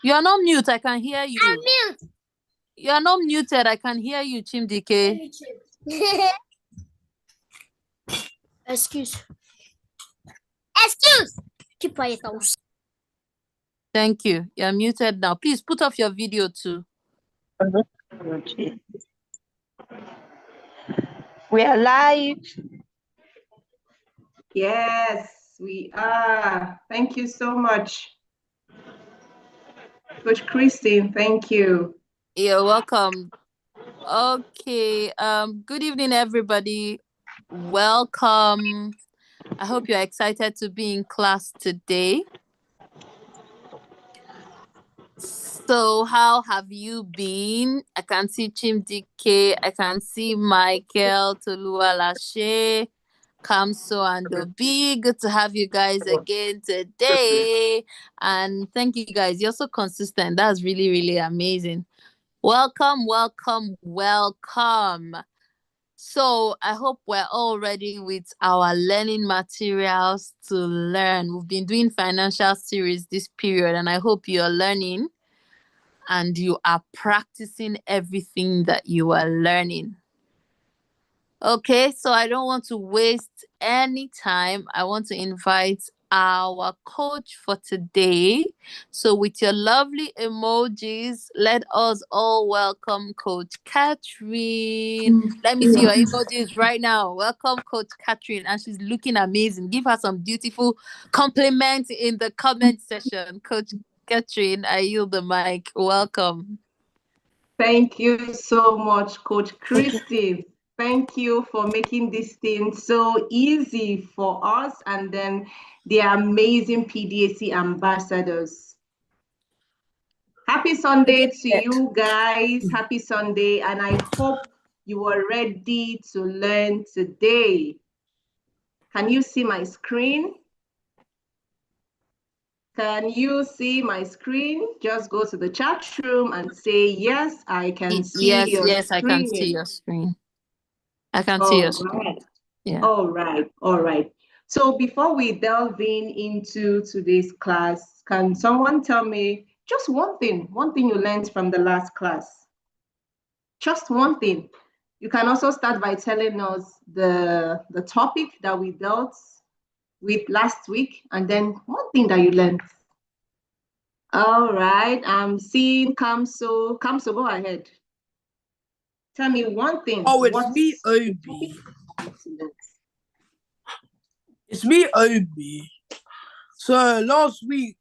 You're not mute. I can hear you. I'm mute. You're not muted. I can hear you, Chimdike. Excuse. Keep quiet. Thank you. You're muted now. Please put off your video too. We are live. Yes, we are. Thank you so much. Coach Christine, thank you. You're welcome. Okay. Good evening, everybody. Welcome. I hope you're excited to be in class today. So how have you been? I can see Chimdike, I can see Michael, Toluwalashe, Kamso, and Obi. Good to have you guys again today. And thank you guys. You're so consistent. That's really, really amazing. Welcome, welcome, welcome. So I hope we're all ready with our learning materials to learn. We've been doing financial series this period, and I hope you're learning and you are practicing everything that you are learning. Okay, so I don't want to waste any time. I want to invite our coach for today. So with your lovely emojis, let us all welcome Coach Catherine. Let me see your emojis right now. Welcome Coach Catherine, and she's looking amazing. Give her some beautiful compliments in the comment section. Coach Catherine, I yield the mic. Welcome. Thank you so much, Coach Christine. Thank you for making this thing so easy for us and then the amazing PDAC ambassadors. Happy Sunday to you guys. Happy Sunday. And I hope you are ready to learn today. Can you see my screen? Can you see my screen? Just go to the chat room and say, yes, I can see your screen. Yes, I can see your screen. I can see your screen. Yeah. All right. So before we delve into today's class, can someone tell me just one thing you learned from the last class? Just one thing. You can also start by telling us the topic that we dealt with last week, and then one thing that you learned. All right, I'm seeing Kamso. Kamso, go ahead. Tell me one thing. Oh, it's me, Obi. It's me, Obi. So last week,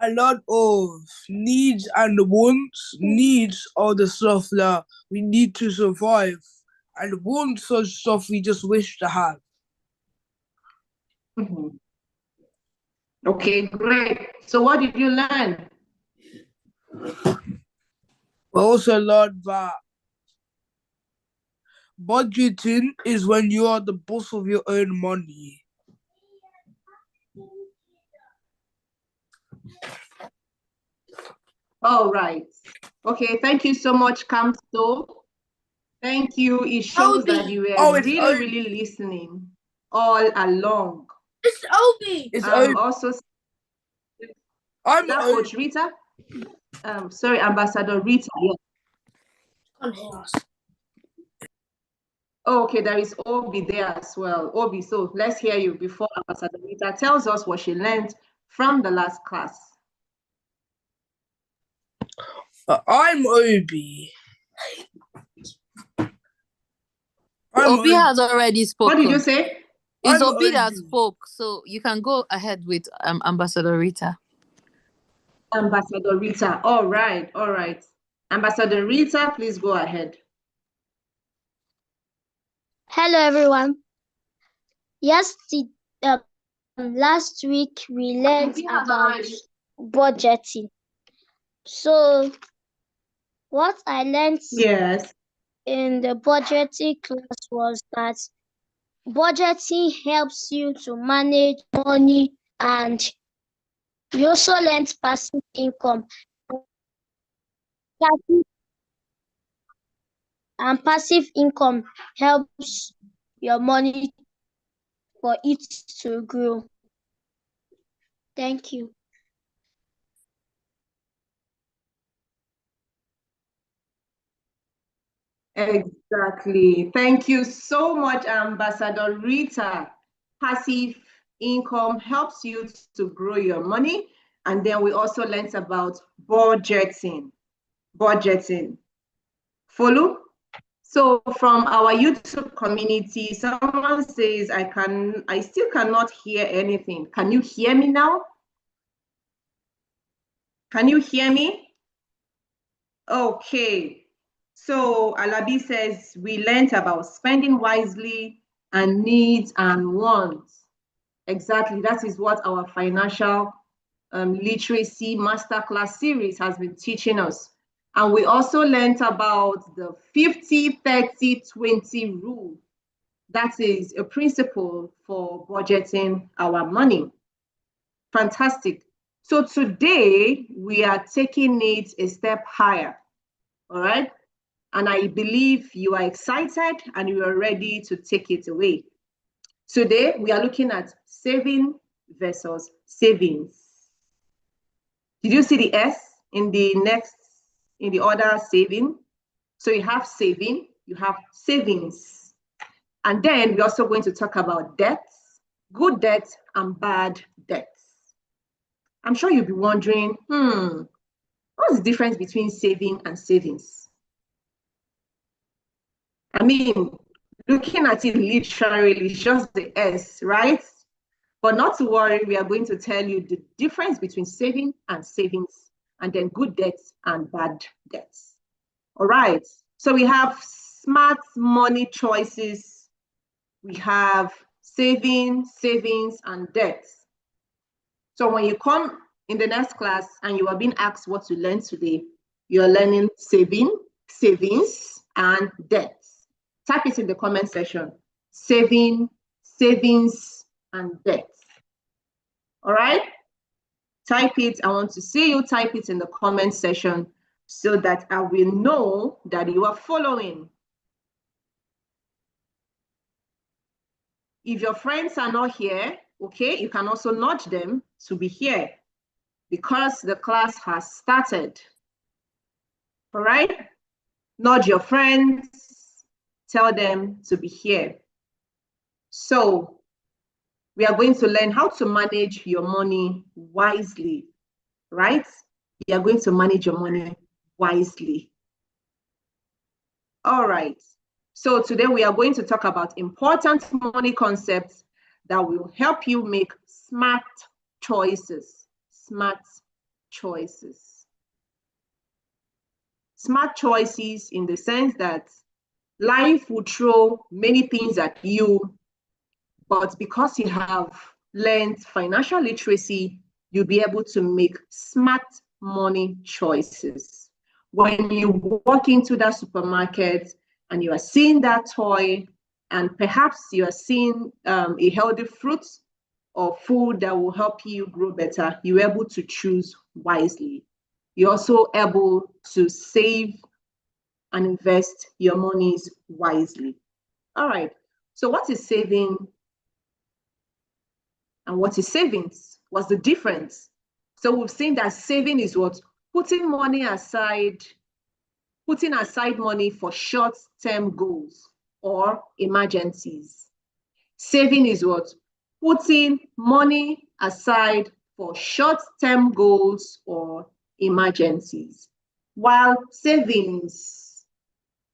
I learned of needs and wants. Needs are the stuff that we need to survive, and wants are stuff we just wish to have. Okay, great. So what did you learn? I also learned that budgeting is when you are the boss of your own money. All right. Okay, thank you so much, Kamso. Thank you. It shows that you were really listening all along. It's Obi. It's Obi. Also, I'm Coach Rita. Sorry, Ambassador Rita. Yes. Oh, okay, there is Obi there as well. Obi, so let's hear you before Ambassador Rita tells us what she learned from the last class. I'm Obi. Obi has already spoken. What did you say? It's Obi that spoke, so you can go ahead with Ambassador Rita. Ambassador Rita. All right. Ambassador Rita, please go ahead. Hello, everyone. Yes, last week we learned about budgeting. So what I learned in the budgeting class was that budgeting helps you to manage money, and we also learned passive income. And passive income helps your money for it to grow. Thank you. Exactly. Thank you so much, Ambassador Rita. Passive income helps you to grow your money. And then we also learned about budgeting. Budgeting. Follow? So from our YouTube community, someone says, I still cannot hear anything. Can you hear me now? Can you hear me? Okay. So Alabi says, we learned about spending wisely and needs and wants. Exactly, that is what our financial literacy masterclass series has been teaching us. And we also learned about the 50-30-20 rule. That is a principle for budgeting our money. Fantastic. So today we are taking it a step higher. All right. And I believe you are excited and you are ready to take it away. Today, we are looking at saving versus savings. Did you see the S in the order saving? So you have saving, you have savings. And then we're also going to talk about debts, good debt and bad debts. I'm sure you'll be wondering, what's the difference between saving and savings? I mean, looking at it literally, it's just the S, right? But not to worry, we are going to tell you the difference between saving and savings, and then good debts and bad debts. All right. So we have smart money choices. We have savings, and debts. So when you come in the next class and you are being asked what to learn today, you're learning saving, savings, and debts. Type it in the comment section. Saving, savings, and debts. All right? Type it. I want to see you type it in the comment section so that I will know that you are following. If your friends are not here, okay, you can also nudge them to be here because the class has started. All right? Nudge your friends, tell them to be here. So we are going to learn how to manage your money wisely, right? You are going to manage your money wisely. All right. So today we are going to talk about important money concepts that will help you make smart choices. Smart choices. Smart choices in the sense that life will throw many things at you, but because you have learned financial literacy, you'll be able to make smart money choices. When you walk into that supermarket and you are seeing that toy, and perhaps you are seeing a healthy fruit or food that will help you grow better, you're able to choose wisely. You're also able to save and invest your monies wisely. All right. So what is saving and what is savings? What's the difference? So we've seen that saving is what? Putting aside money for short-term goals or emergencies. Saving is what? Putting money aside for short-term goals or emergencies. While savings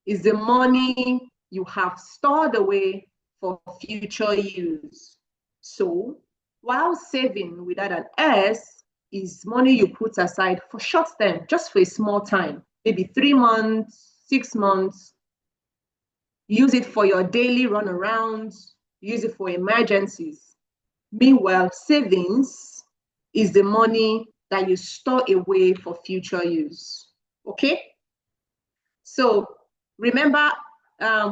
is the money you have stored away for future use. So while saving without an S is money you put aside for short term, just for a small time, maybe 3 months, 6 months. Use it for your daily runarounds, use it for emergencies. Meanwhile, savings is the money that you store away for future use. Okay? So remember,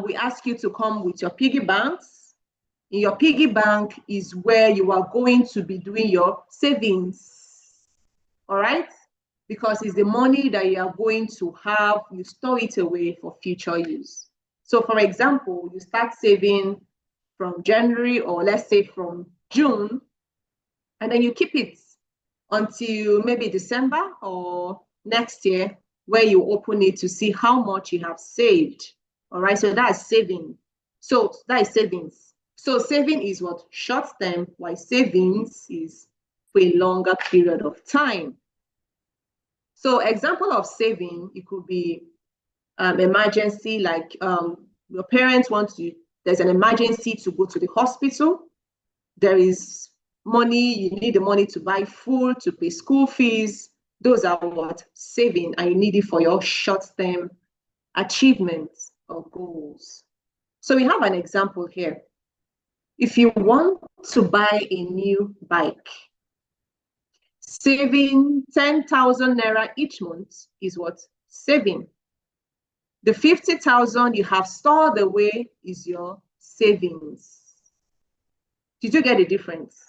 we ask you to come with your piggy banks. In your piggy bank is where you are going to be doing your savings. All right? Because it's the money that you are going to have, you store it away for future use. So for example, you start saving from January, or let's say from June, and then you keep it until maybe December or next year, where you open it to see how much you have saved. All right, so that's saving. So that is savings. So saving is what? Short term, while savings is for a longer period of time. So example of saving, it could be emergency, like your parents want to, there's an emergency to go to the hospital. There is money, you need the money to buy food, to pay school fees. Those are what? Saving, and you need it for your short-term achievements or goals. So we have an example here. If you want to buy a new bike, saving 10,000 naira each month is what? Saving. The 50,000 you have stored away is your savings. Did you get the difference?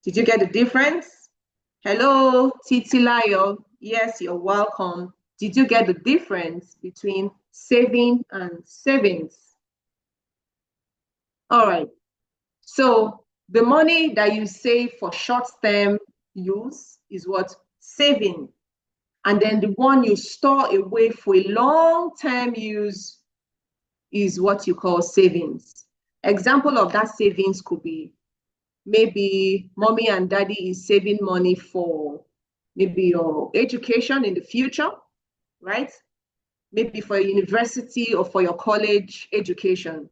Did you get the difference? Hello, Titilayo. Yes, you're welcome. Did you get the difference between saving and savings? All right. So the money that you save for short-term use is what? Saving. And then the one you store away for a long-term use is what you call savings. Example of that savings could be maybe mommy and daddy is saving money for maybe your education in the future, right? Maybe for university or for your college education.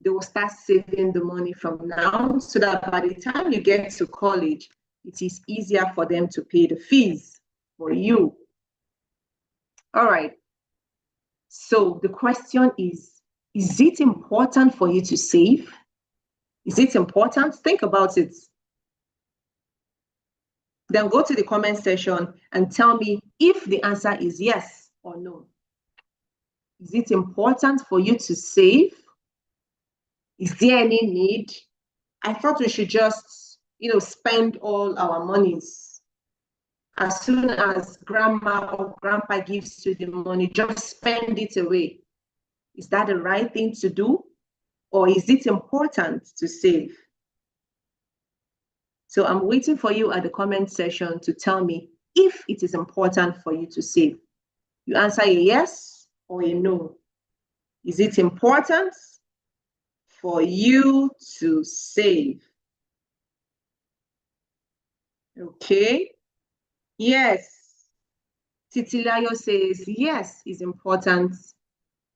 They will start saving the money from now so that by the time you get to college, it is easier for them to pay the fees for you. All right. So the question is it important for you to save? Is it important? Think about it. Then go to the comment section and tell me if the answer is yes or no. Is it important for you to save? Is there any need? I thought we should just, spend all our monies. As soon as grandma or grandpa gives you the money, just spend it away. Is that the right thing to do? Or is it important to save? So I'm waiting for you at the comment section to tell me if it is important for you to save. You answer a yes or a no. Is it important for you to save? Okay. Yes. Titilayo says yes, it's important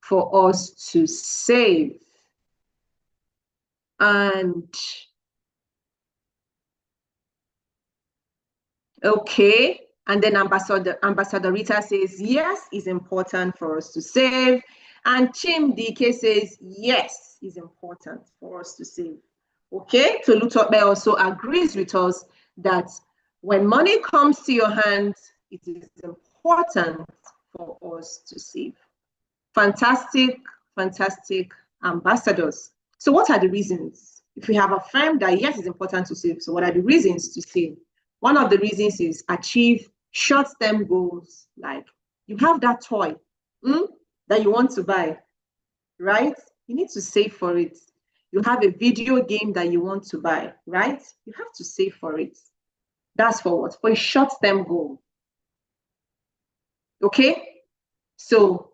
for us to save. And okay. And then Ambassador Rita says, yes, it's important for us to save. And Chimdike says, yes, it's important for us to save. Okay, Tolutope also agrees with us that when money comes to your hands, it is important for us to save. Fantastic, fantastic ambassadors. So what are the reasons? If we have affirmed that, yes, it's important to save, so what are the reasons to save? One of the reasons is achieve short-term goals, like you have that toy that you want to buy, right? You need to save for it. You have a video game that you want to buy, right? You have to save for it. That's for what? For a short-term goal. Okay? So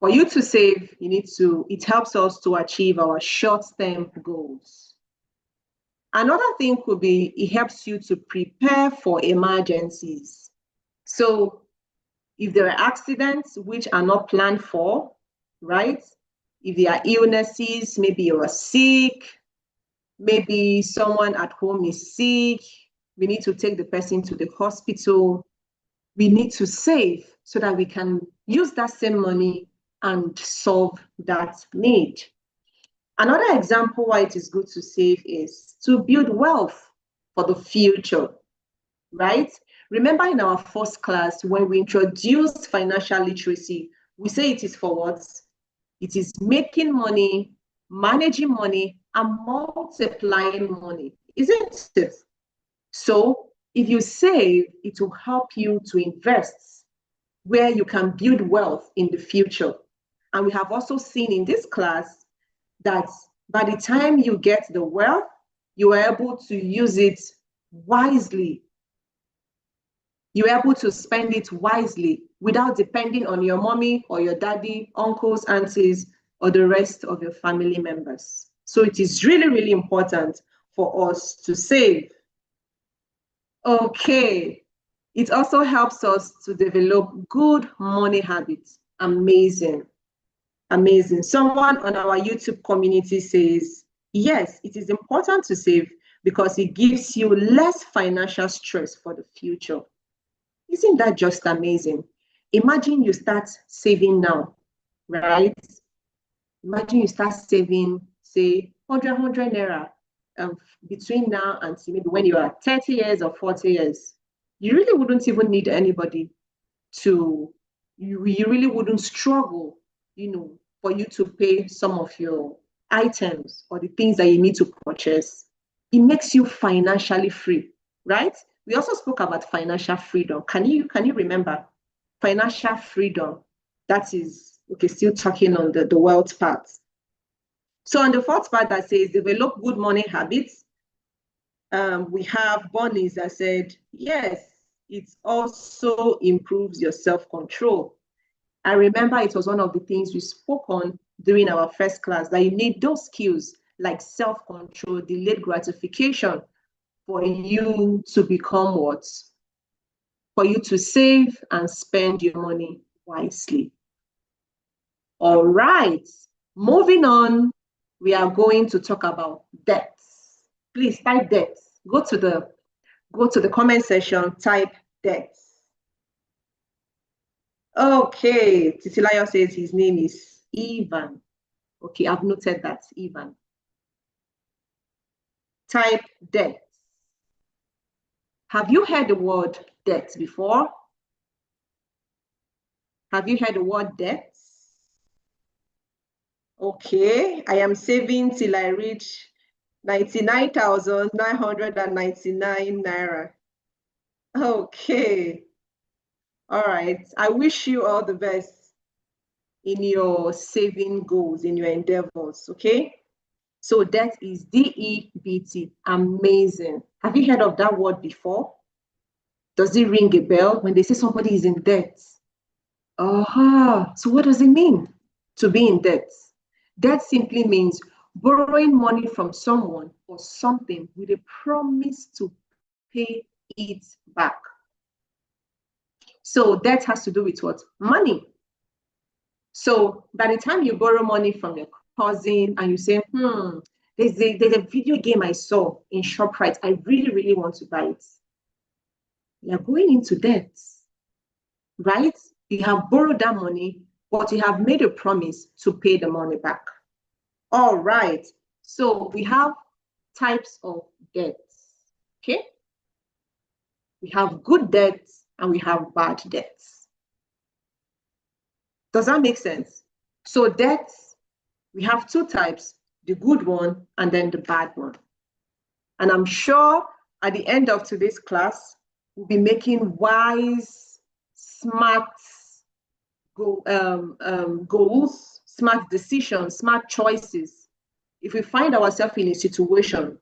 for you to save, it helps us to achieve our short-term goals. Another thing could be it helps you to prepare for emergencies. So if there are accidents which are not planned for, right? If there are illnesses, maybe you are sick, maybe someone at home is sick, we need to take the person to the hospital. We need to save so that we can use that same money and solve that need. Another example why it is good to save is to build wealth for the future, right? Remember in our first class, when we introduced financial literacy, we say it is for what? It is making money, managing money, and multiplying money, isn't it? So if you save, it will help you to invest where you can build wealth in the future. And we have also seen in this class that by the time you get the wealth, you are able to use it wisely. You're able to spend it wisely without depending on your mommy or your daddy, uncles, aunties, or the rest of your family members. So it is really, really important for us to save. Okay. It also helps us to develop good money habits. Amazing. Amazing. Someone on our YouTube community says, yes, it is important to save because it gives you less financial stress for the future. Isn't that just amazing? Imagine you start saving now, right? Imagine you start saving, say, 100 naira between now and maybe when you are 30 years or 40 years. You really wouldn't even need anybody you really wouldn't struggle, for you to pay some of your items or the things that you need to purchase. It makes you financially free, right? We also spoke about financial freedom. Can you remember? Financial freedom. That is, okay, still talking on the wealth part. So on the fourth part that says develop good money habits, we have Bonnie's that said, yes, it also improves your self-control. I remember it was one of the things we spoke on during our first class, that you need those skills like self-control, delayed gratification, for you to become what? For you to save and spend your money wisely. All right, moving on, we are going to talk about debts. Please type debts. Go to the comment section, type debts. Okay, Titilayo says his name is Ivan. Okay, I've noted that, Ivan. Type debt. Have you heard the word debt before? Have you heard the word debt? Okay, I am saving till I reach 99,999 naira. Okay. All right. I wish you all the best in your saving goals, in your endeavors, okay? So that is DEBT, amazing. Have you heard of that word before? Does it ring a bell when they say somebody is in debt? So what does it mean to be in debt? Debt simply means borrowing money from someone or something with a promise to pay it back. So debt has to do with what? Money. So by the time you borrow money from your cousin and you say, there's a video game I saw in ShopRite, I really, really want to buy it. You're going into debt, right? You have borrowed that money, but you have made a promise to pay the money back. All right. So we have types of debts, okay? We have good debts and we have bad debts. Does that make sense? So debts, we have two types, the good one and then the bad one. And I'm sure at the end of today's class, we'll be making wise, smart goals, smart decisions, smart choices. If we find ourselves in a situation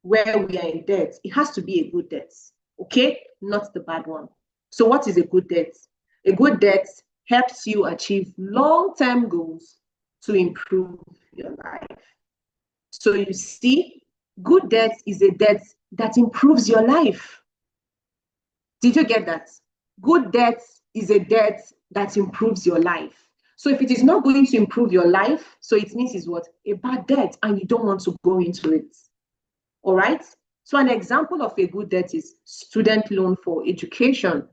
where we are in debt, it has to be a good debt, okay? Not the bad one. So what is a good debt? A good debt helps you achieve long-term goals to improve your life. So you see, good debt is a debt that improves your life. Did you get that? Good debt is a debt that improves your life. So if it is not going to improve your life, so it means it's what? A bad debt, and you don't want to go into it. All right? So an example of a good debt is student loan for education.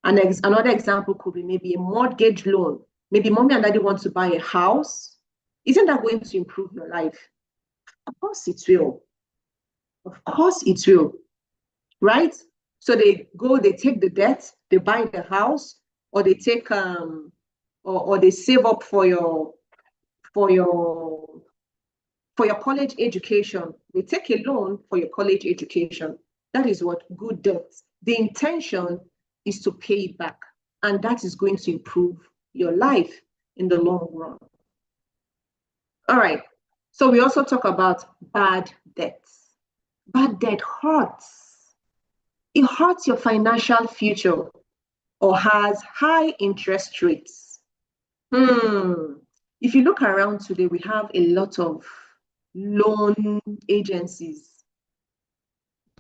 Another example could be maybe a mortgage loan. Maybe mommy and daddy want to buy a house. Isn't that going to improve your life? Of course it will. Of course it will. Right? So they take the debt, they buy the house, or they take or they save up for your college education. They take a loan for your college education. That is what good debt. The intention is to pay it back, and that is going to improve your life in the long run. All right. So we also talk about bad debts. Bad debt hurts. It hurts your financial future. or has high interest rates? If you look around today, we have a lot of loan agencies.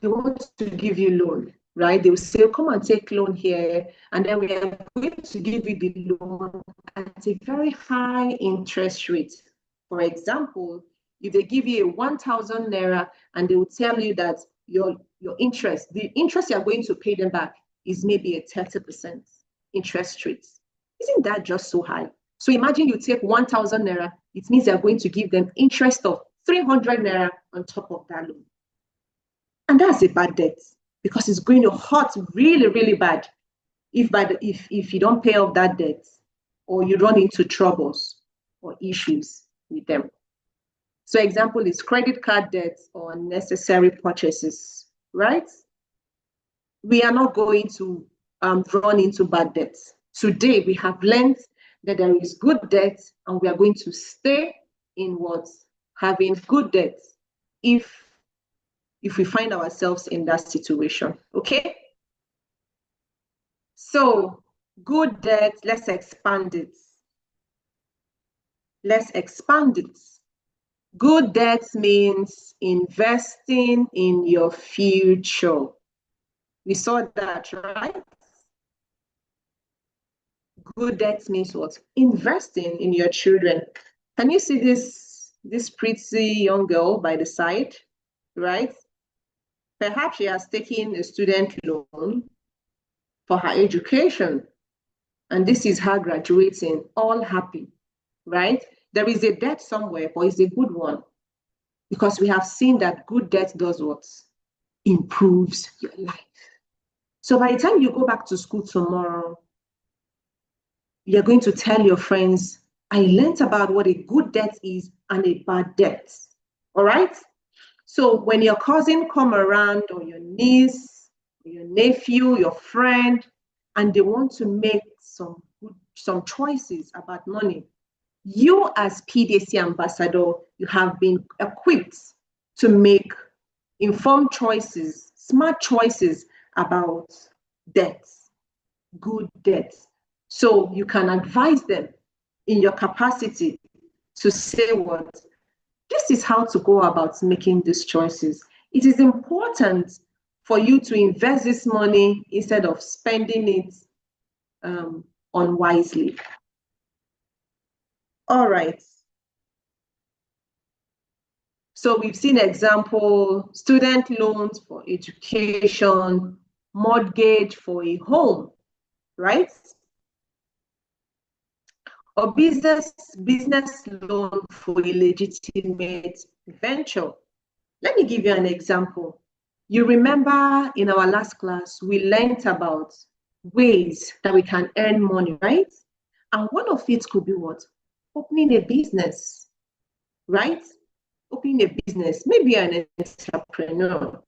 They want to give you loan, right? They will say, come and take loan here, and then we are going to give you the loan at a very high interest rate. For example, if they give you a 1,000 naira and they will tell you that your interest, the interest you are going to pay them back is maybe a 30% interest rate. Isn't that just so high? So imagine you take 1,000 naira, it means you're going to give them interest of 300 naira on top of that loan. And that's a bad debt because it's going to hurt really, really bad if you don't pay off that debt or you run into troubles or issues with them. So example is credit card debt or unnecessary purchases, right? We are not going to run into bad debts. Today, we have learned that there is good debt and we are going to stay in what? Having good debt if we find ourselves in that situation, okay? So good debt, let's expand it. Let's expand it. Good debt means investing in your future. We saw that, right? Good debt means what? Investing in your children. Can you see this pretty young girl by the side, right? Perhaps she has taken a student loan for her education, and this is her graduating, all happy, right? There is a debt somewhere, but it's a good one because we have seen that good debt does what? Improves your life. So by the time you go back to school tomorrow, you're going to tell your friends, I learned about what a good debt is and a bad debt, all right? So when your cousin come around or your niece, or your nephew, your friend, and they want to make some choices about money, you as Pdac ambassador, you have been equipped to make informed choices, smart choices about debts, good debts. So you can advise them in your capacity to say what? This is how to go about making these choices. It is important for you to invest this money instead of spending it unwisely. All right. So we've seen example, student loans for education, mortgage for a home, right? Or business loan for a legitimate venture. Let me give you an example. You remember in our last class, we learned about ways that we can earn money, right? And one of it could be what? Opening a business, right? Opening a business, maybe an entrepreneur,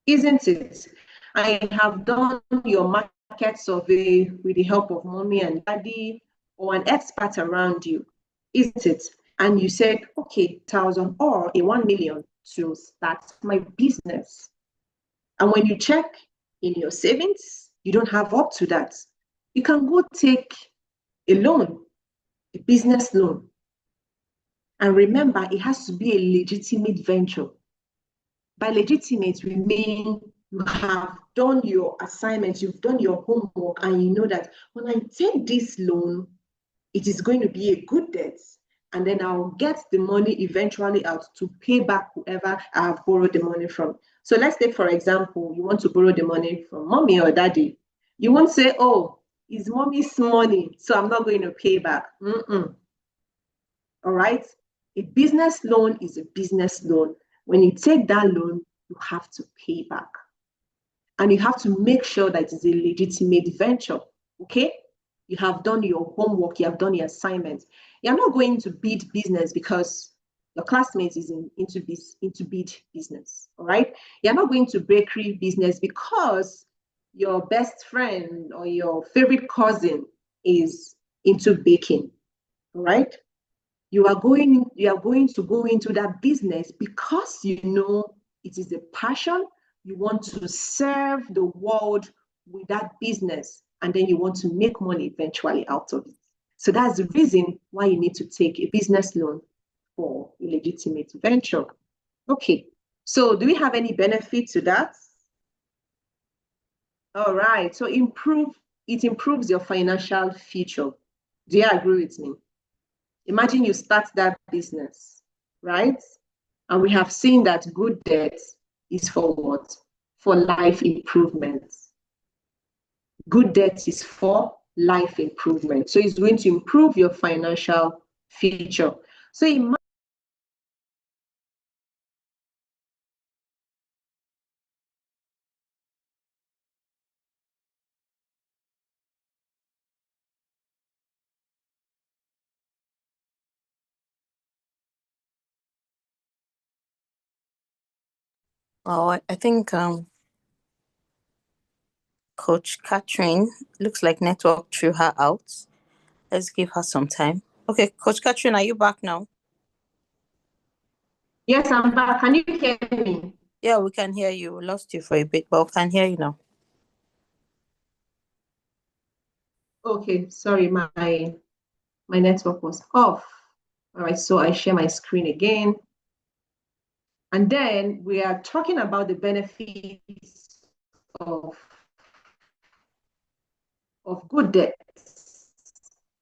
isn't it? I have done your market survey with the help of mommy and daddy or an expert around you, isn't it? And you said, okay, 1,000 or a 1 million to start my business. And when you check in your savings, you don't have up to that. You can go take a loan, a business loan. And remember, it has to be a legitimate venture. By legitimate, we mean you have done your assignments, you've done your homework, and you know that when I take this loan, it is going to be a good debt. And then I'll get the money eventually out to pay back whoever I have borrowed the money from. So let's take, for example, you want to borrow the money from mommy or daddy. You won't say, oh, it's mommy's money, so I'm not going to pay back. All right? A business loan is a business loan. When you take that loan, you have to pay back. And you have to make sure that it's a legitimate venture, okay? You have done your homework, you have done your assignments. You're not going to bid business because your classmate is into bid business, all right? You're not going to bakery business because your best friend or your favorite cousin is into baking, all right? You are going to go into that business because you know it is a passion. You want to serve the world with that business. and then you want to make money eventually out of it. So that's the reason why you need to take a business loan for a legitimate venture. Okay, so do we have any benefit to that? All right, so it improves your financial future. Do you agree with me? Imagine you start that business, right? And we have seen that good debt is for what? For life improvement. Good debt is for life improvement. So it's going to improve your financial future. So imagine Oh, I think Coach Catherine looks like network threw her out. Let's give her some time. Okay, Coach Catherine, are you back now? yes, I'm back. Can you hear me? Yeah, we can hear you. We lost you for a bit, but we can hear you now. Okay, sorry, my network was off. All right, so I share my screen again. And then we are talking about the benefits of good debt,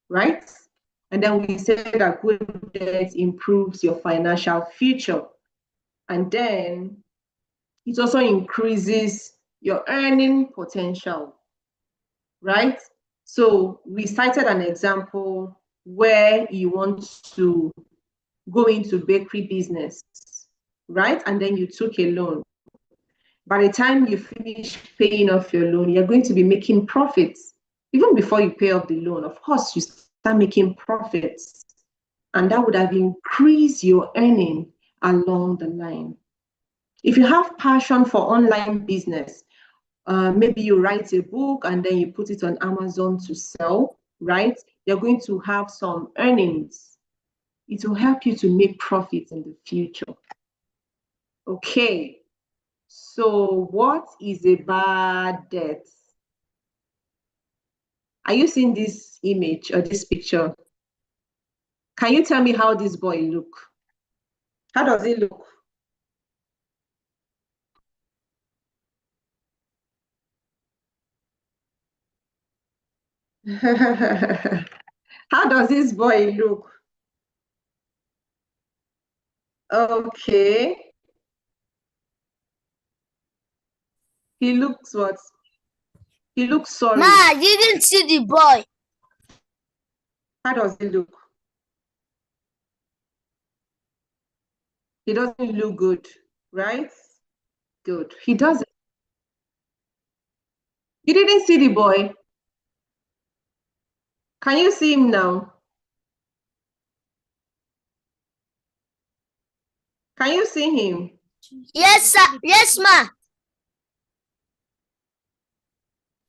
right? And then we said that good debt improves your financial future. And then it also increases your earning potential, right? So we cited an example where you want to go into bakery business, right? And then you took a loan. By the time you finish paying off your loan, you're going to be making profits. Even before you pay off the loan, of course, you start making profits. And that would have increased your earning along the line. If you have passion for online business, maybe you write a book and then you put it on Amazon to sell, right? You're going to have some earnings. It will help you to make profits in the future. Okay, so what is a bad debt? Are you seeing this image or this picture? Can you tell me how this boy look? How does he look? How does this boy look? Okay. He looks what? He looks sorry. Ma, I didn't see the boy. How does he look? He doesn't look good, right? Good. He doesn't. You didn't see the boy. Can you see him now? Can you see him? Yes, sir. Yes, ma.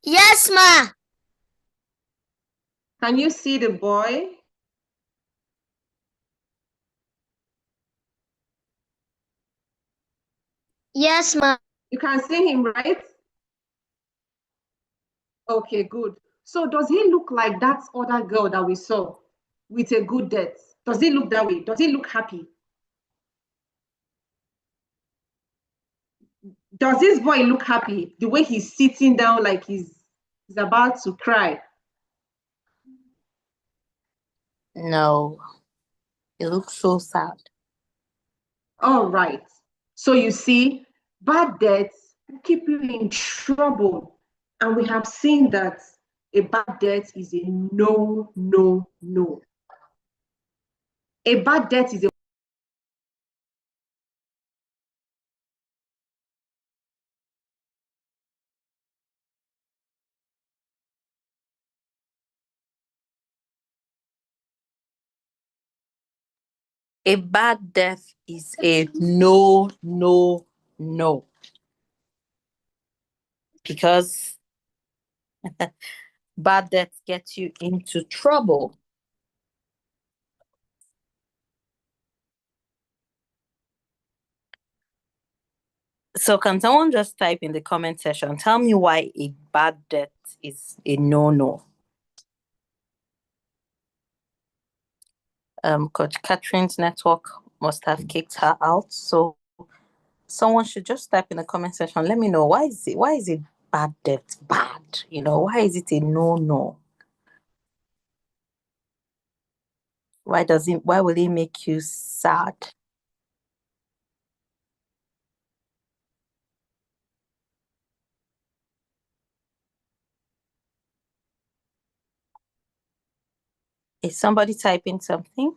Yes, ma. Can you see the boy? Yes, ma. You can see him, right? Okay, good. So does he look like that other girl that we saw with a good debt? Does he look that way? Does he look happy? Does this boy look happy? The way he's sitting down like he's about to cry. No, it looks so sad. All right. So you see, bad debts will keep you in trouble. And we have seen that a bad debt is a no, no, no. A bad debt is A bad death is a no, no, no. Because bad death gets you into trouble. So can someone just type in the comment section, tell me why a bad debt is a no-no. Coach Catherine's network must have kicked her out. So someone should just type in the comment section. Let me know, why is it bad debt bad? Why is it a no-no? Why will it make you sad? Is somebody typing something?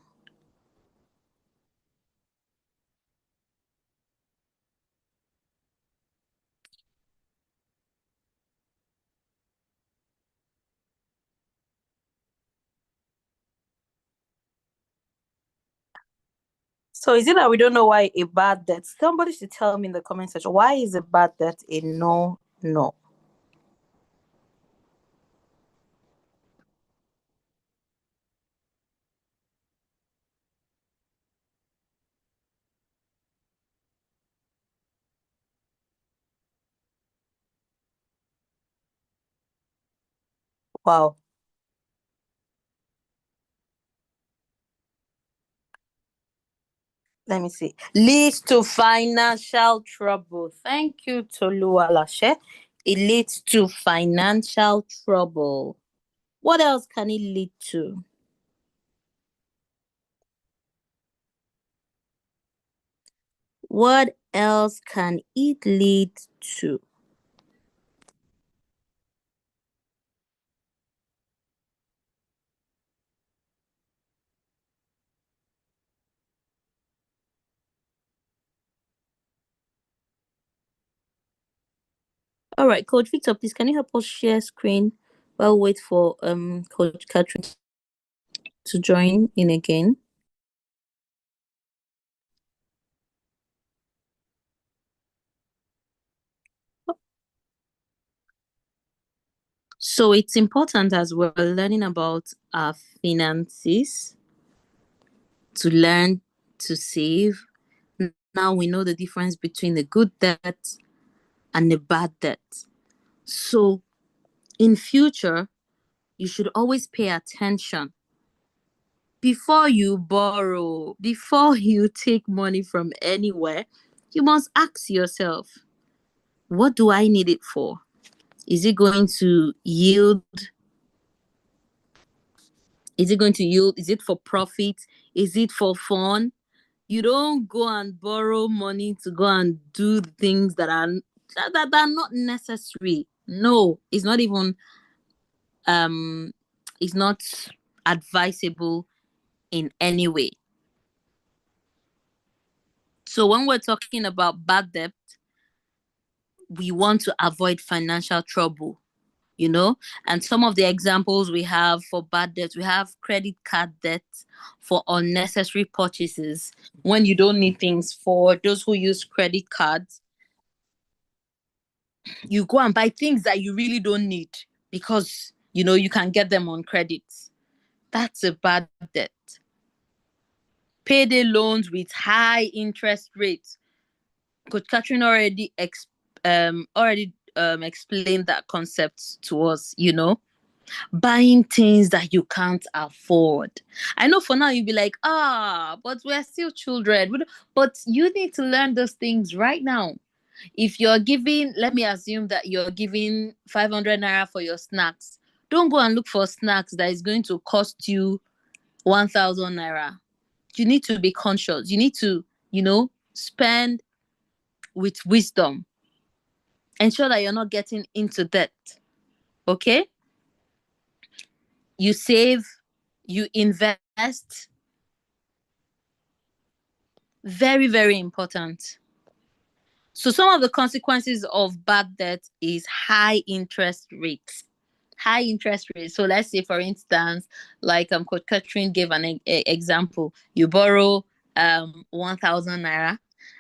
So is it that we don't know why a bad debt? Somebody should tell me in the comment section, why is a bad debt a no? Wow. Let me see. Leads to financial trouble. Thank you, Toluwalashe. It leads to financial trouble. What else can it lead to? What else can it lead to? All right, Coach Victor, please can you help us share screen while we wait for Coach Catherine to join in again? So it's important as we're learning about our finances to learn to save. Now we know the difference between the good debt and the bad debt. So in future, you should always pay attention. Before you borrow, before you take money from anywhere, you must ask yourself, what do I need it for? Is it going to yield? Is it going to yield? Is it for profit? Is it for fun? You don't go and borrow money to go and do things that are not necessary. No, it's not even it's not advisable in any way. So when we're talking about bad debt, we want to avoid financial trouble, and some of the examples we have for bad debt, we have credit card debt for unnecessary purchases. When you don't need things, for those who use credit cards, you go and buy things that you really don't need because you can get them on credit. That's a bad debt. Payday loans with high interest rates. Coach Catherine already explained that concept to us. Buying things that you can't afford. I know for now you'll be like, but we're still children. But you need to learn those things right now. If you're giving, let me assume that you're giving 500 naira for your snacks. Don't go and look for snacks that is going to cost you 1,000 naira. You need to be conscious. You need to, spend with wisdom. Ensure that you're not getting into debt. Okay? You save, you invest. Very, very important. So some of the consequences of bad debt is high interest rates. High interest rates. So let's say, for instance, like Coach Catherine gave an example. You borrow 1,000 naira,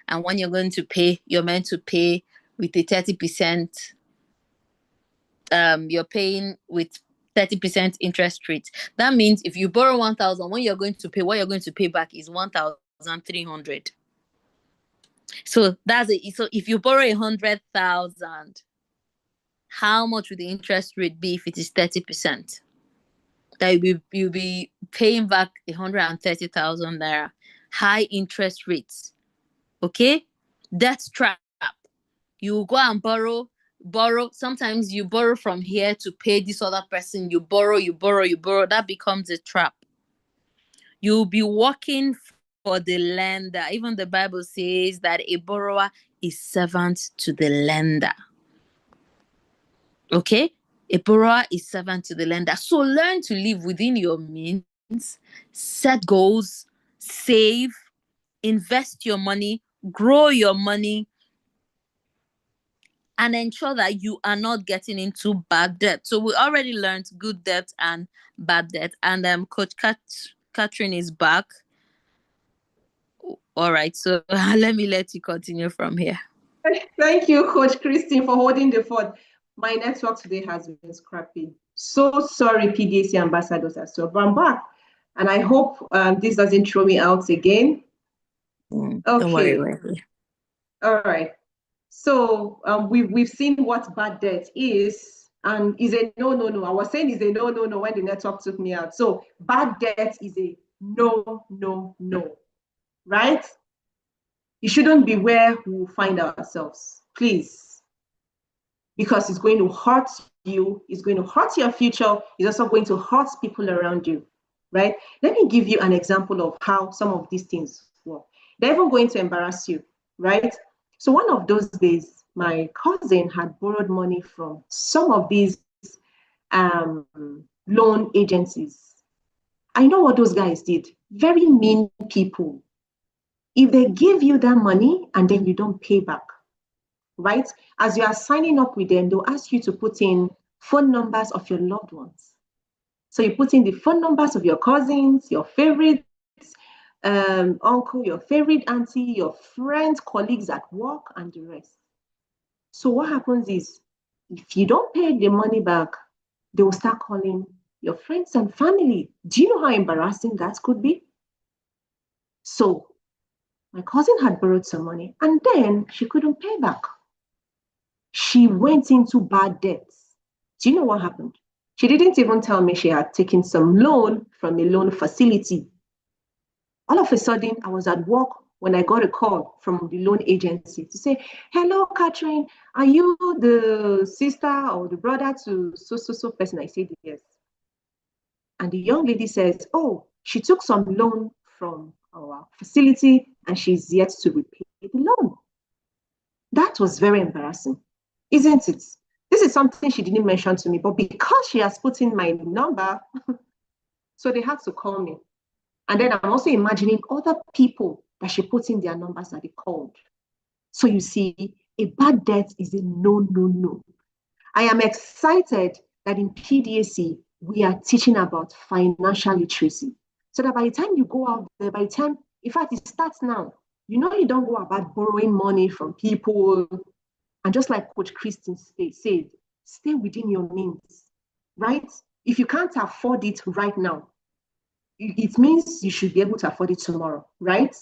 and when you're going to pay, you're meant to pay with a 30%. You're paying with 30% interest rate. That means if you borrow 1,000, when you're going to pay, what you're going to pay back is 1,300. So that's it. So if you borrow 100,000, how much would the interest rate be if it is 30%? That you'll be paying back 130,000 naira. High interest rates. Okay? Debt trap. You go and borrow. Sometimes you borrow from here to pay this other person. You borrow. That becomes a trap. You'll be working for the lender. Even the Bible says that a borrower is servant to the lender. Okay? A borrower is servant to the lender. So learn to live within your means, set goals, save, invest your money, grow your money, and ensure that you are not getting into bad debt. So we already learned good debt and bad debt. And Coach Catherine is back. All right, so let you continue from here. Thank you, Coach Christine, for holding the fort. My network today has been scrappy. So sorry, PDAC ambassadors as well. But I'm back, and I hope this doesn't throw me out again. Okay. Don't worry. All right. So we've seen what bad debt is, and is a no. I was saying is a no when the network took me out. So bad debt is a no, right? It shouldn't be where we find ourselves, please, because it's going to hurt you, it's going to hurt your future, it's also going to hurt people around you, right? Let me give you an example of how some of these things work. They're even going to embarrass you, right? So one of those days, my cousin had borrowed money from some of these loan agencies. I know what those guys did. Very mean people. If they give you that money and then you don't pay back, right? As you are signing up with them, they'll ask you to put in phone numbers of your loved ones. So you put in the phone numbers of your cousins, your favorite uncle, your favorite auntie, your friends, colleagues at work, and the rest. So what happens is, if you don't pay the money back, they will start calling your friends and family. Do you know how embarrassing that could be? So my cousin had borrowed some money and then she couldn't pay back. She went into bad debts. Do you know what happened? She didn't even tell me she had taken some loan from a loan facility. All of a sudden, I was at work when I got a call from the loan agency to say, hello, Catherine, are you the sister or the brother to so person? I said, yes. And the young lady says, oh, she took some loan from our facility and she's yet to repay the loan. That was very embarrassing, isn't it? This is something she didn't mention to me, but because she has put in my number, so they had to call me. And then I'm also imagining other people that she put in their numbers that they called. So you see, a bad debt is a no. I am excited that in PDAC, we are teaching about financial literacy. So that by the time you go out there, in fact, it starts now. You know, you don't go about borrowing money from people. And just like Coach Christine said, stay within your means, right? If you can't afford it right now, it means you should be able to afford it tomorrow, right?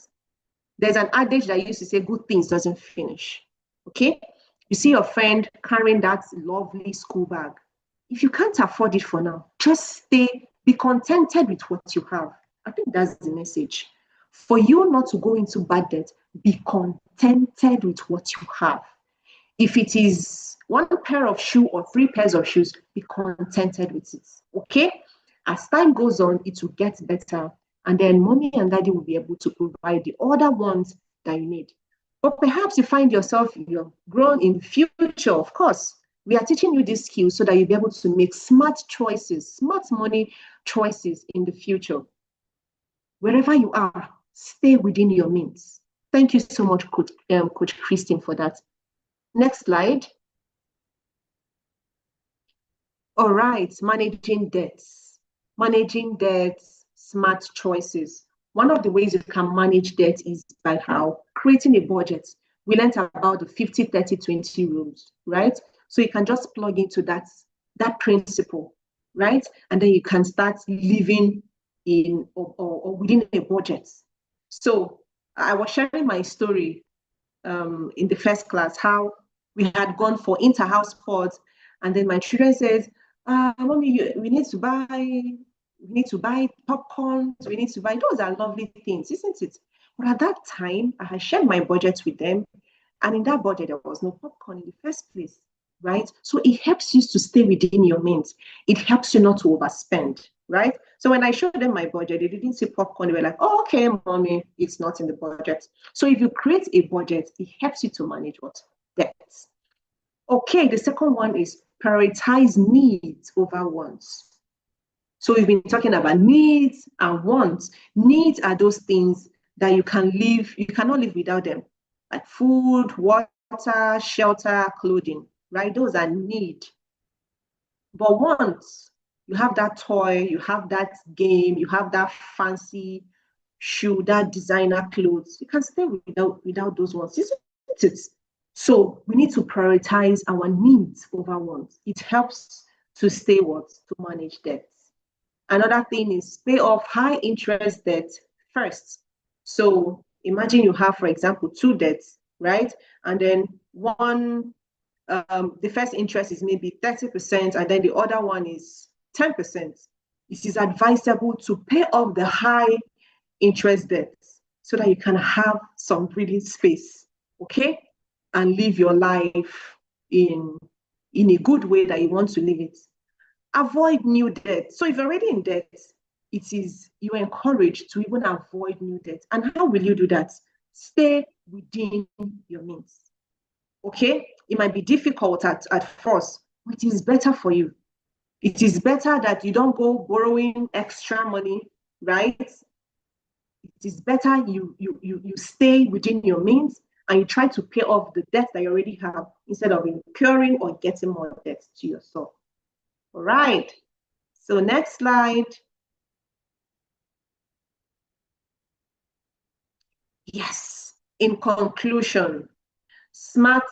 There's an adage that used to say, good things doesn't finish, okay? You see your friend carrying that lovely school bag. If you can't afford it for now, just be contented with what you have. I think that's the message. For you not to go into bad debt, be contented with what you have. If it is one pair of shoes or 3 pairs of shoes, be contented with it, okay? As time goes on, it will get better. And then mommy and daddy will be able to provide the other ones that you need. But perhaps you find yourself, you're grown in future, of course. We are teaching you these skills so that you'll be able to make smart choices, smart money choices in the future. Wherever you are, stay within your means. Thank you so much, Coach Christine, for that. Next slide. All right, managing debts. Managing debts, smart choices. One of the ways you can manage debt is by how? Creating a budget. We learned about the 50-30-20 rules, right? So you can just plug into that principle, right? And then you can start living in or within a budget. So I was sharing my story in the first class, how we had gone for inter-house sports and then my children says, mommy, we need to buy popcorn, we need to buy, those are lovely things, isn't it? But at that time, I had shared my budget with them, and in that budget, there was no popcorn in the first place, right? So it helps you to stay within your means. It helps you not to overspend, right? So when I showed them my budget, they didn't see popcorn. They were like, oh, okay, mommy, it's not in the budget. So if you create a budget, it helps you to manage what? Debts. Okay, the second one is prioritize needs over wants. So we've been talking about needs and wants. Needs are those things that you cannot live without them, like food, water, shelter, clothing, right? Those are need. But wants, you have that toy, you have that game, you have that fancy shoe, that designer clothes. You can stay without those ones, isn't it? So we need to prioritize our needs over wants. It helps to stay what? To manage debts. Another thing is pay off high interest debt first. So imagine you have, for example, two debts, right? And then the first interest is maybe 30%, and then the other one is 10%. It is advisable to pay off the high interest debts so that you can have some breathing space, okay? And live your life in a good way that you want to live it. Avoid new debt. So if you're already in debt, you're encouraged to even avoid new debt. And how will you do that? Stay within your means. Okay? It might be difficult at first, but it is better for you. It is better that you don't go borrowing extra money, right? It is better you stay within your means and you try to pay off the debt that you already have instead of incurring or getting more debt to yourself. All right. So next slide. Yes. In conclusion, smart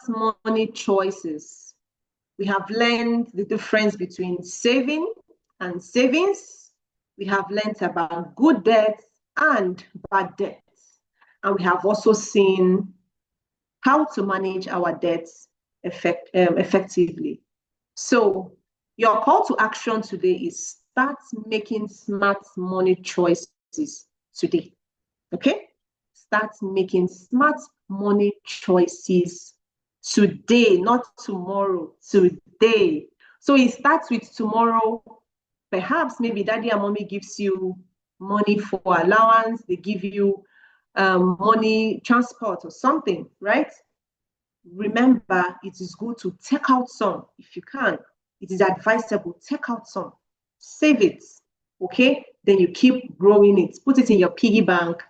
money choices. We have learned the difference between saving and savings. We have learned about good debts and bad debts. And we have also seen how to manage our debts effectively. So your call to action today is start making smart money choices today. Okay? Start making smart money choices today, not tomorrow, today. So it starts with tomorrow. Perhaps maybe daddy and mommy gives you money for allowance, they give you money, transport or something, right? Remember, it is good to take out some if you can. It is advisable, take out some, save it, okay? Then you keep growing it, put it in your piggy bank.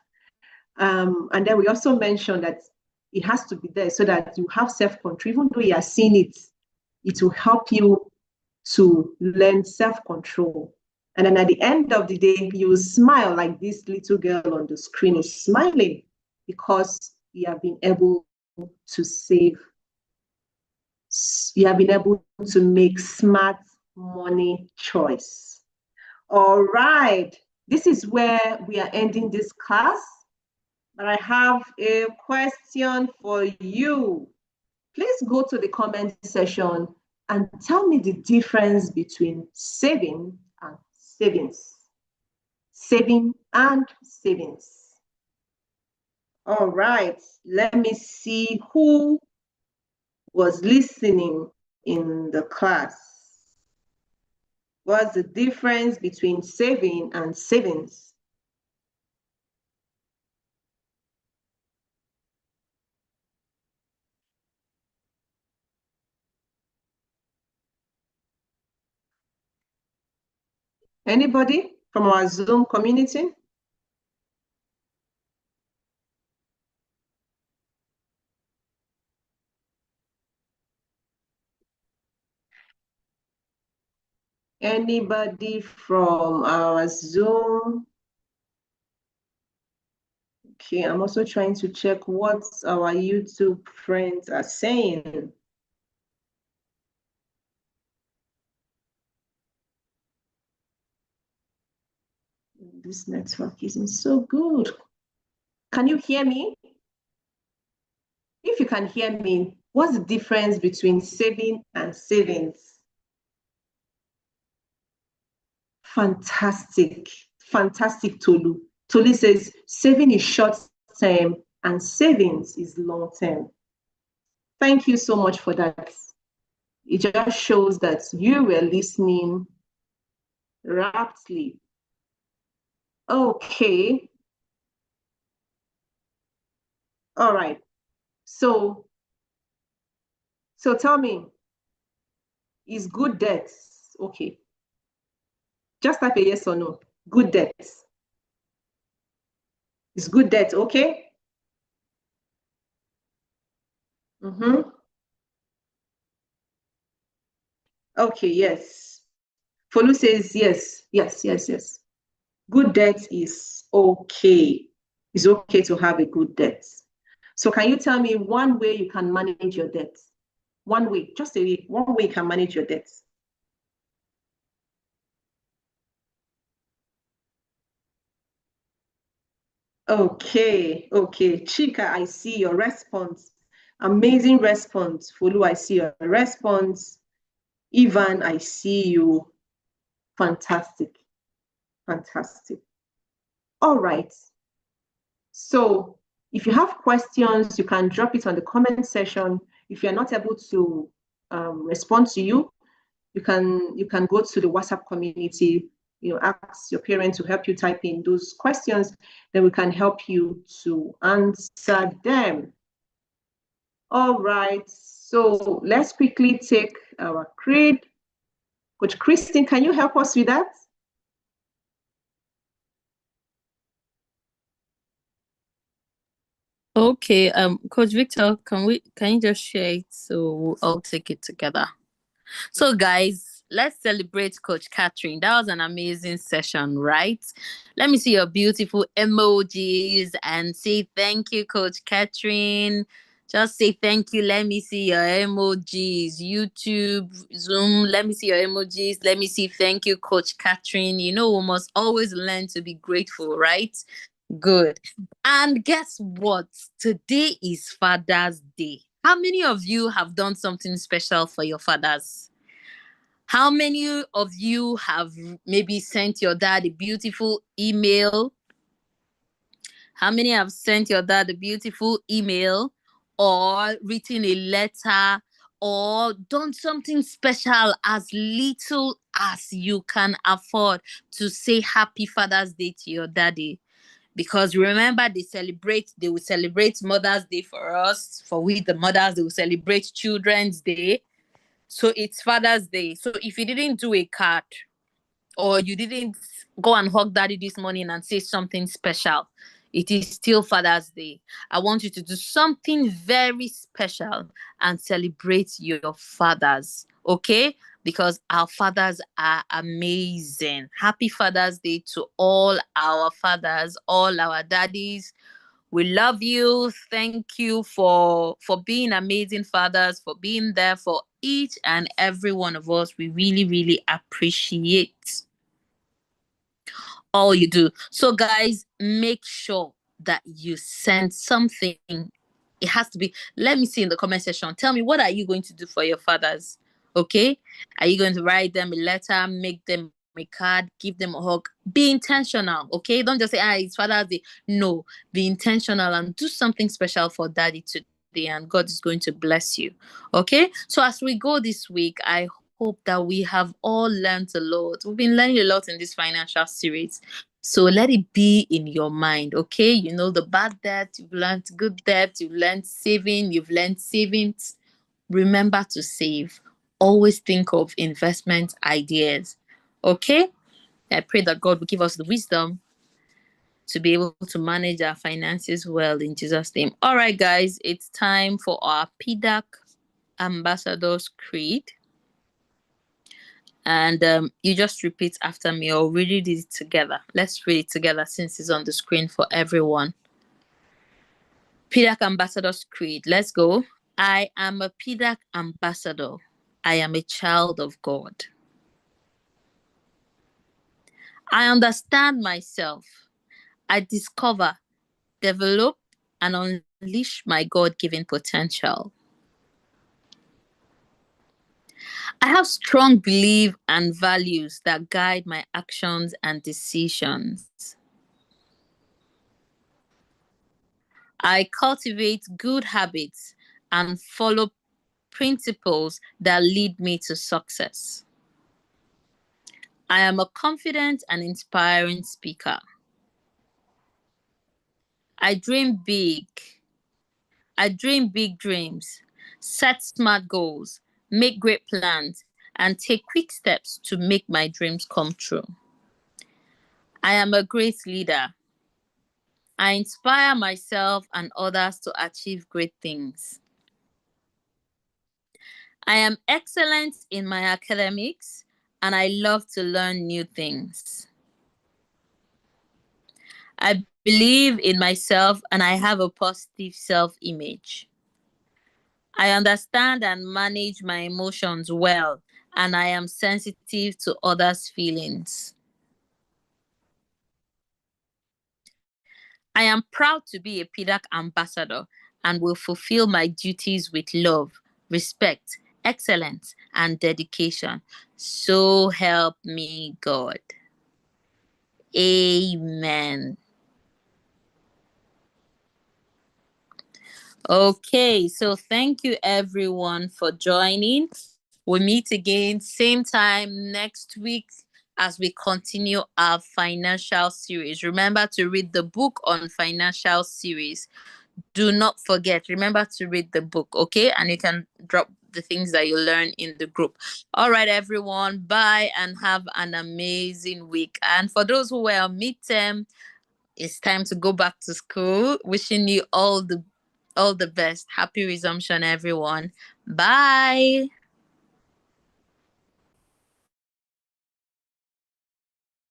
And then we also mentioned that it has to be there so that you have self-control. Even though you are seeing it, it will help you to learn self-control. And then at the end of the day, you will smile like this little girl on the screen is smiling because you have been able to save. You have been able to make smart money choice. All right. This is where we are ending this class. But I have a question for you. Please go to the comment section and tell me the difference between saving and savings. Saving and savings. All right, let me see who was listening in the class. What's the difference between saving and savings? Anybody from our Zoom community? Anybody from our Zoom? Okay, I'm also trying to check what our YouTube friends are saying. This network isn't so good. Can you hear me? If you can hear me, what's the difference between saving and savings? Fantastic. Fantastic, Tolu. Tolu says saving is short term and savings is long term. Thank you so much for that. It just shows that you were listening raptly. Okay. All right. So tell me, is good debt okay? Just type a yes or no. Good debt. Is good debt okay? Mm-hmm. Okay, yes. Folu says yes, yes, yes, yes. Good debt is okay. It's okay to have a good debt. So can you tell me one way you can manage your debt? One way, just one way you can manage your debt. Okay, okay. Chika, I see your response. Amazing response. Folu, I see your response. Ivan, I see you. Fantastic. Fantastic. All right. So if you have questions, you can drop it on the comment section. If you're not able to respond to you can go to the WhatsApp community, ask your parents to help you type in those questions, then we can help you to answer them. All right, so let's quickly take our creed. Coach Christine, can you help us with that? Okay, Coach Victor, can you just share it so we'll all take it together? So guys, let's celebrate Coach Catherine. That was an amazing session, right? Let me see your beautiful emojis and say thank you, Coach Catherine. Just say thank you. Let me see your emojis. YouTube, Zoom. Let me see your emojis. Let me see thank you, Coach Catherine. We must always learn to be grateful, right? Good. And guess what? Today is Father's Day. How many of you have done something special for your fathers? How many of you have maybe sent your dad a beautiful email? How many have sent your dad a beautiful email or written a letter or done something special as little as you can afford to say Happy Father's Day to your daddy? Because remember, they will celebrate Mother's Day for us. For we, the mothers, they will celebrate Children's Day. So it's Father's Day. So if you didn't do a card or you didn't go and hug daddy this morning and say something special, it is still Father's Day. I want you to do something very special and celebrate your fathers, okay? Because our fathers are amazing. Happy Father's Day to all our fathers, all our daddies. We love you. Thank you for being amazing fathers, for being there for each and every one of us. We really, really appreciate all you do. So guys, make sure that you send something. It has to be, let me see in the comment section. Tell me, what are you going to do for your fathers? Okay? Are you going to write them a letter, make them a card, give them a hug? Be intentional, okay? Don't just say, it's Father's Day. No, be intentional and do something special for daddy today, and God is going to bless you. Okay? So as we go this week, I hope that we have all learned a lot. We've been learning a lot in this financial series. So let it be in your mind, okay? The bad debt, you've learned good debt, you've learned saving, you've learned savings. Remember to save. Always think of investment ideas, okay? I pray that God will give us the wisdom to be able to manage our finances well in Jesus' name. All right, guys, it's time for our Pdac Ambassadors Creed. And you just repeat after me, or we read it together. Let's read it together since it's on the screen for everyone. Pdac Ambassadors Creed. Let's go. I am a Pdac ambassador. I am a child of God. I understand myself. I discover, develop, and unleash my God-given potential. I have strong belief and values that guide my actions and decisions. I cultivate good habits and follow principles that lead me to success. I am a confident and inspiring speaker. I dream big. I dream big dreams, set smart goals, make great plans, and take quick steps to make my dreams come true. I am a great leader. I inspire myself and others to achieve great things. I am excellent in my academics and I love to learn new things. I believe in myself and I have a positive self image. I understand and manage my emotions well, and I am sensitive to others' feelings. I am proud to be a Pdac ambassador and will fulfill my duties with love, respect, excellence, and dedication. So help me God. Amen. Okay, so thank you everyone for joining. We meet again same time next week as we continue our financial series. Remember to read the book on financial series. Do not forget, remember to read the book, okay? And you can drop the things that you learn in the group. All right, everyone, bye and have an amazing week. And for those who were on midterm, it's time to go back to school. Wishing you all the best. Happy resumption, everyone. Bye.